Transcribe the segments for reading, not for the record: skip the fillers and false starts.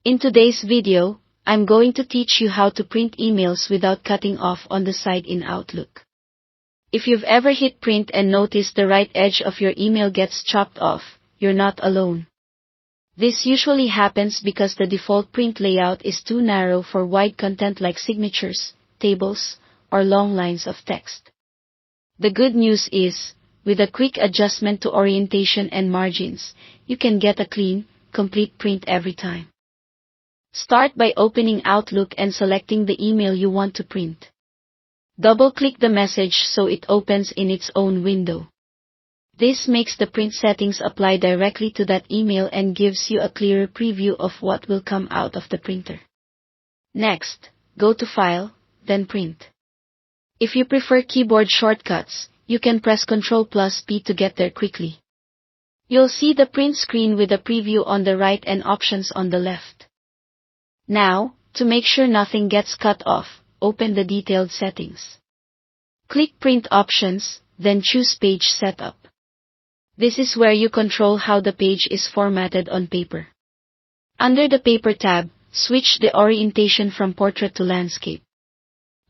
In today's video, I'm going to teach you how to print emails without cutting off on the side in Outlook. If you've ever hit print and noticed the right edge of your email gets chopped off, you're not alone. This usually happens because the default print layout is too narrow for wide content like signatures, tables, or long lines of text. The good news is, with a quick adjustment to orientation and margins, you can get a clean, complete print every time. Start by opening Outlook and selecting the email you want to print. Double-click the message so it opens in its own window. This makes the print settings apply directly to that email and gives you a clearer preview of what will come out of the printer. Next, go to File, then Print. If you prefer keyboard shortcuts, you can press Ctrl+P to get there quickly. You'll see the print screen with a preview on the right and options on the left. Now, to make sure nothing gets cut off, open the detailed settings. Click Print Options, then choose Page Setup. This is where you control how the page is formatted on paper. Under the Paper tab, switch the orientation from Portrait to Landscape.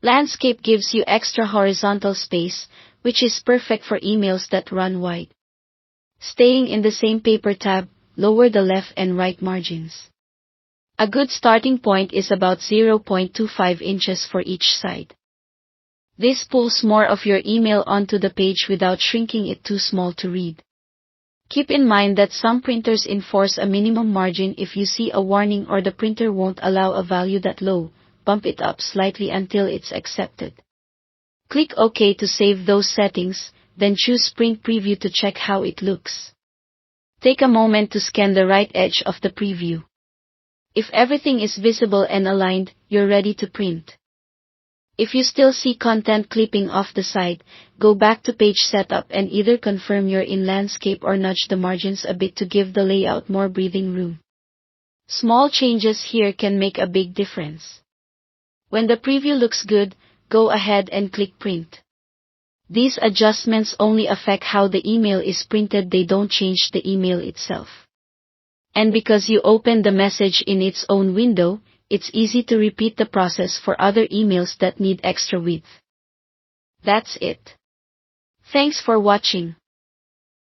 Landscape gives you extra horizontal space, which is perfect for emails that run wide. Staying in the same Paper tab, lower the left and right margins. A good starting point is about 0.25 inches for each side. This pulls more of your email onto the page without shrinking it too small to read. Keep in mind that some printers enforce a minimum margin. If you see a warning or the printer won't allow a value that low, bump it up slightly until it's accepted. Click OK to save those settings, then choose Print Preview to check how it looks. Take a moment to scan the right edge of the preview. If everything is visible and aligned, you're ready to print. If you still see content clipping off the side, go back to Page Setup and either confirm you're in Landscape or nudge the margins a bit to give the layout more breathing room. Small changes here can make a big difference. When the preview looks good, go ahead and click Print. These adjustments only affect how the email is printed, they don't change the email itself. And because you opened the message in its own window, it's easy to repeat the process for other emails that need extra width. That's it. Thanks for watching.